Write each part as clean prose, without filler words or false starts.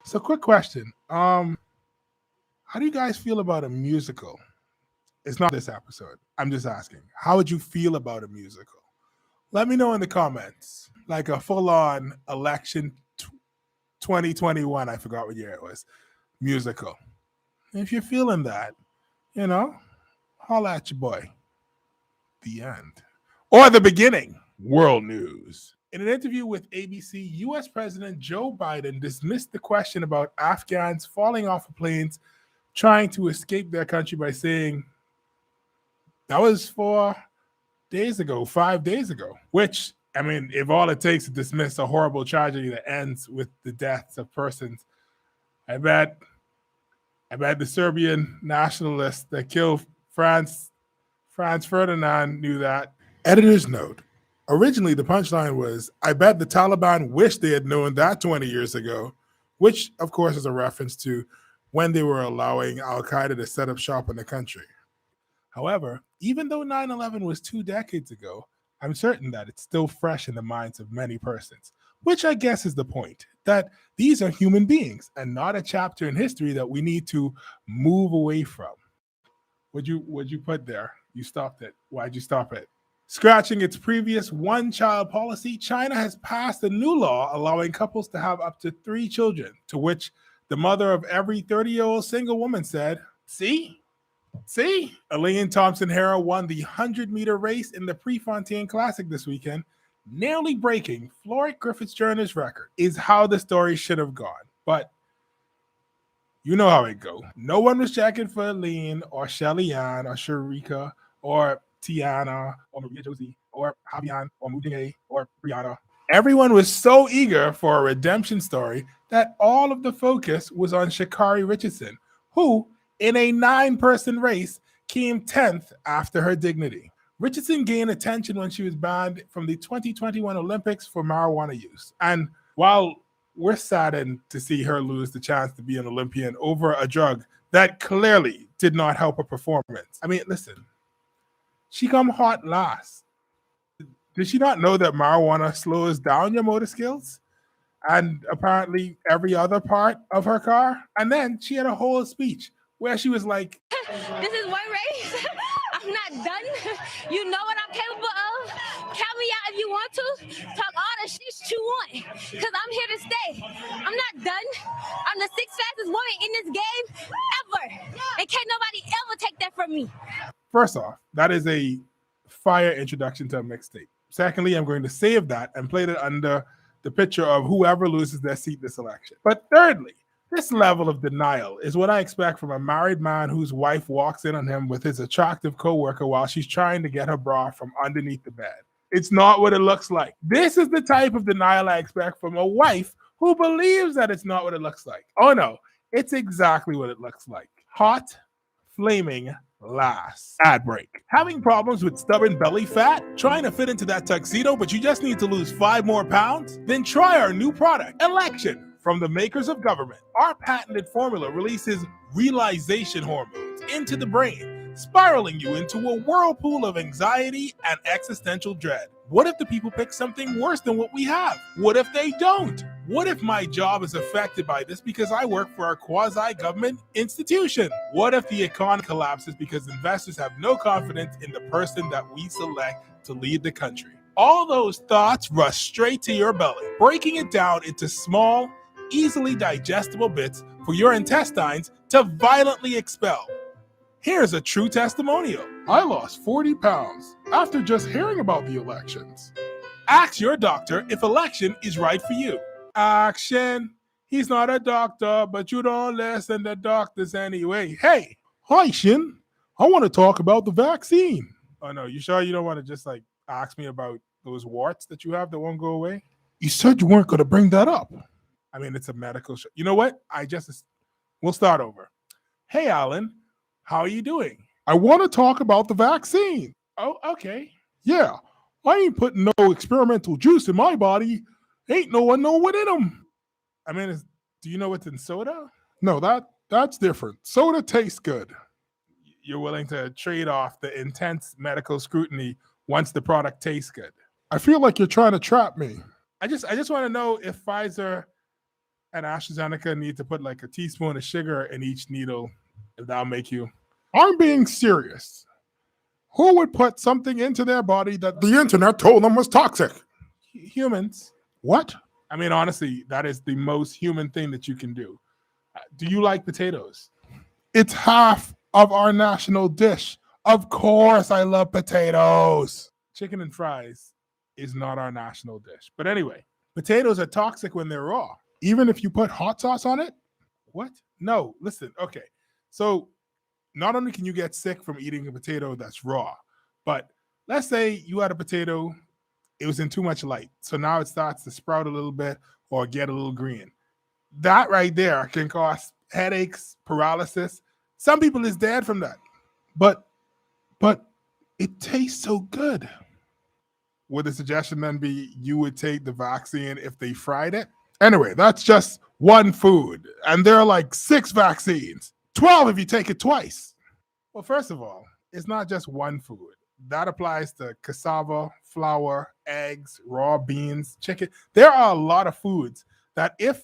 So, quick question. How do you guys feel about a musical? It's not this episode. I'm just asking. How would you feel about a musical? Let me know in the comments. Like a full-on election 2021, I forgot what year it was, musical. If you're feeling that, you know, holla at your boy. The end. Or the beginning. World news. In an interview with ABC, US President Joe Biden dismissed the question about Afghans falling off of planes trying to escape their country by saying that was 4 days ago, 5 days ago, which, I mean, if all it takes to dismiss a horrible tragedy that ends with the deaths of persons, I bet the Serbian nationalists that killed Franz Ferdinand knew that. Editor's note. Originally, the punchline was, I bet the Taliban wished they had known that 20 years ago, which, of course, is a reference to when they were allowing Al Qaeda to set up shop in the country. However, even though 9/11 was 2 decades ago, I'm certain that it's still fresh in the minds of many persons, which I guess is the point that these are human beings and not a chapter in history that we need to move away from. Would you put there? You stopped it. Why'd you stop it? Scratching its previous one-child policy, China has passed a new law allowing couples to have up to 3 children, to which the mother of every 30-year-old single woman said, See? See? Elaine Thompson-Herah won the 100-meter race in the Prefontaine Classic this weekend, nearly breaking Floyd Griffiths-Joyner's record, is how the story should have gone. But you know how it go. No one was checking for Elaine or Shelly Ann or Sharika or Tiana or Maria Josie or Javian or Mudine or Brianna. Everyone was so eager for a redemption story that all of the focus was on Sha'Carri Richardson, who, in a 9-person race, came 10th after her dignity. Richardson gained attention when she was banned from the 2021 Olympics for marijuana use. And while we're saddened to see her lose the chance to be an Olympian over a drug that clearly did not help her performance. I mean, listen, she come hot last. Did she not know that marijuana slows down your motor skills? And apparently every other part of her car? And then she had a whole speech where she was like, This is one race. I'm not done. You know what I'm capable of. Count me out if you want to. Talk all the shit you want. Because I'm here to stay. I'm not done. I'm the 6th fastest woman in this game ever. And can't nobody ever take that from me. First off, that is a fire introduction to a mixtape. Secondly, I'm going to save that and play it under the picture of whoever loses their seat this election. But thirdly, this level of denial is what I expect from a married man whose wife walks in on him with his attractive coworker while she's trying to get her bra from underneath the bed. It's not what it looks like. This is the type of denial I expect from a wife who believes that it's not what it looks like. Oh no, it's exactly what it looks like. Hot, flaming last. Ad break. Having problems with stubborn belly fat? Trying to fit into that tuxedo, but you just need to lose 5 more pounds? Then try our new product, Election. From the makers of Government, our patented formula releases realization hormones into the brain, spiraling you into a whirlpool of anxiety and existential dread. What if the people pick something worse than what we have? What if they don't? What if my job is affected by this because I work for a quasi-government institution? What if the economy collapses because investors have no confidence in the person that we select to lead the country? All those thoughts rush straight to your belly, breaking it down into small, easily digestible bits for your intestines to violently expel. Here's a true testimonial. I lost 40 pounds after just hearing about the elections. Ask your doctor if election is right for you. Action. He's not a doctor, but you don't listen to doctors anyway. Hey, hi, Schin. I want to talk about the vaccine. Oh, no, you sure you don't want to just like ask me about those warts that you have that won't go away? You said you weren't going to bring that up. I mean, it's a medical show. You know what? We'll start over. Hey, Alan, how are you doing? I want to talk about the vaccine. Oh, okay. Yeah, I ain't putting no experimental juice in my body. Ain't no one know what in them. I mean, do you know what's in soda? No, that's different. Soda tastes good. You're willing to trade off the intense medical scrutiny once the product tastes good. I feel like you're trying to trap me. I just want to know if Pfizer and AstraZeneca need to put like a teaspoon of sugar in each needle if that'll make you. I'm being serious. Who would put something into their body that the internet told them was toxic? Humans. What? I mean, honestly, that is the most human thing that you can do. Do you like potatoes? It's half of our national dish. Of course, I love potatoes. Chicken and fries is not our national dish. But anyway, potatoes are toxic when they're raw. Even if you put hot sauce on it? What? No, listen, okay. So not only can you get sick from eating a potato that's raw, but let's say you had a potato, it was in too much light. So now it starts to sprout a little bit or get a little green. That right there can cause headaches, paralysis. Some people is dead from that. But it tastes so good. Would the suggestion then be you would take the vaccine if they fried it? Anyway, that's just one food. And there are like 6 vaccines. 12 if you take it twice. Well, first of all, it's not just one food. That applies to cassava, flour, eggs, raw beans, chicken. There are a lot of foods that, if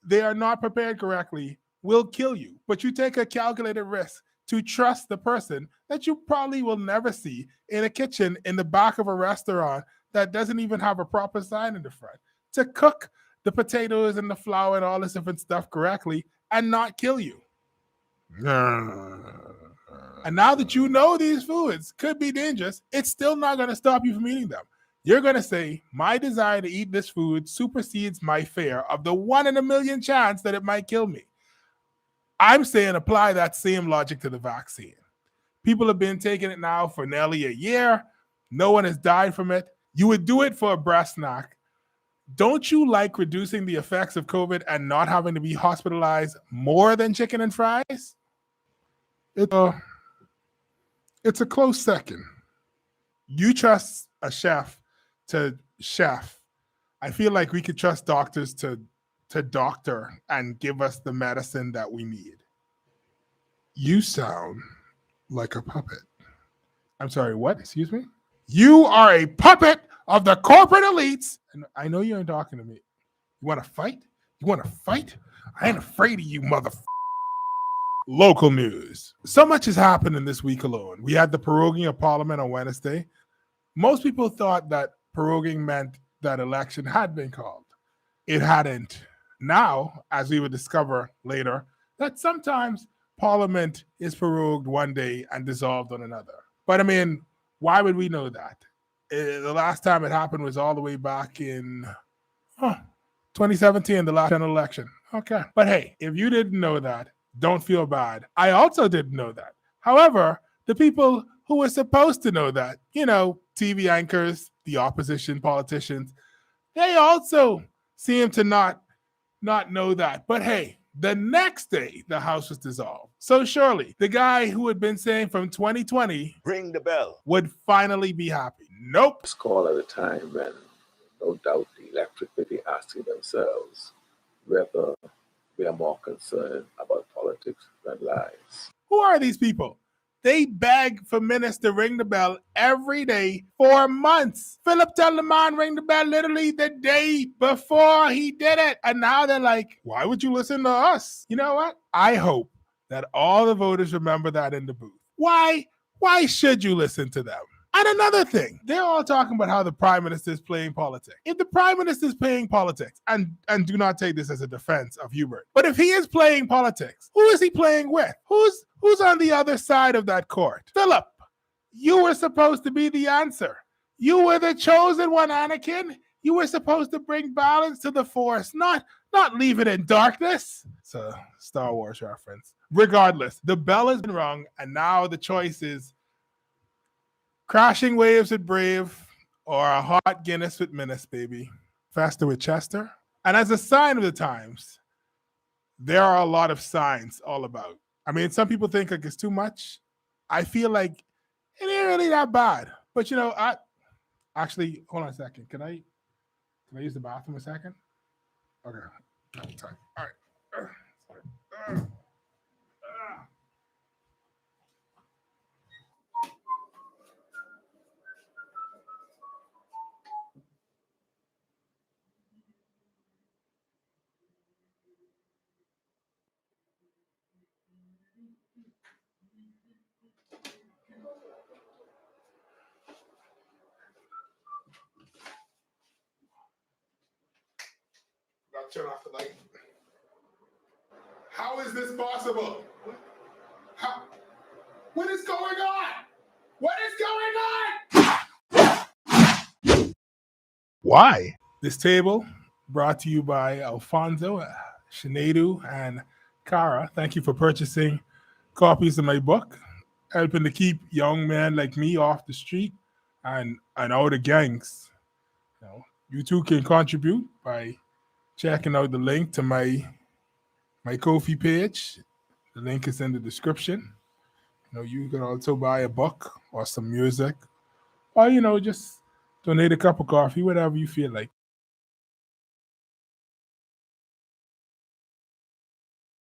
they are not prepared correctly, will kill you. But you take a calculated risk to trust the person that you probably will never see in a kitchen in the back of a restaurant that doesn't even have a proper sign in the front to cook the potatoes and the flour and all this different stuff correctly and not kill you. And now that you know these foods could be dangerous, it's still not going to stop you from eating them. You're going to say, my desire to eat this food supersedes my fear of the 1 in a million chance that it might kill me. I'm saying apply that same logic to the vaccine. People have been taking it now for nearly a year. No one has died from it. You would do it for a breast snack. Don't you like reducing the effects of COVID and not having to be hospitalized more than chicken and fries? It's a close second. You trust a chef to chef. I feel like we could trust doctors to doctor and give us the medicine that we need. You sound like a puppet. I'm sorry, what? Excuse me? You are a puppet of the corporate elites. And I know you ain't talking to me. You want to fight? You want to fight? I ain't afraid of you, mother. Local news. So much has happened in this week alone. We had the proroguing of Parliament on Wednesday. Most people thought that proroguing meant that election had been called. It hadn't. Now, as we would discover later, that sometimes Parliament is prorogued one day and dissolved on another. But I mean, why would we know that? The last time it happened was all the way back in 2017, the last general election. Okay. But hey, if you didn't know that, don't feel bad. I also didn't know that. However, the people who were supposed to know that, TV anchors, the opposition politicians, they also seem to not know that. But hey, the next day, the House was dissolved. So surely the guy who had been saying from 2020, ring the bell, would finally be happy. Nope. It's call at a time when no doubt the electorate will be asking themselves whether we are more concerned about politics than lives. Who are these people? They beg for ministers to ring the bell every day for months. Philip tell the man ring the bell literally the day before he did it. And now they're like, why would you listen to us? You know what? I hope that all the voters remember that in the booth. Why should you listen to them? And another thing, they're all talking about how the prime minister is playing politics. If the prime minister is playing politics, and do not take this as a defense of Hubert, but if he is playing politics, who is he playing with? Who's on the other side of that court? Philip, you were supposed to be the answer. You were the chosen one, Anakin. You were supposed to bring balance to the Force, not leave it in darkness. It's a Star Wars reference. Regardless, the bell has been rung, and now the choice is crashing waves with Brave or a hot Guinness with Menace, baby. Faster with Chester. And as a sign of the times, there are a lot of signs all about. I mean, some people think like it's too much. I feel like it ain't really that bad. But I actually hold on a second. Can I use the bathroom a second? Okay. All right. I'll turn off the light. How is this possible? How? What is going on? What is going on? Why? This table brought to you by Alfonso, Sinedu, and Cara. Thank you for purchasing copies of my book, helping to keep young men like me off the street and out of gangs. You too can contribute by checking out the link to my Ko-fi page. The link is in the description. You can also buy a book or some music, or just donate a cup of coffee, whatever you feel like.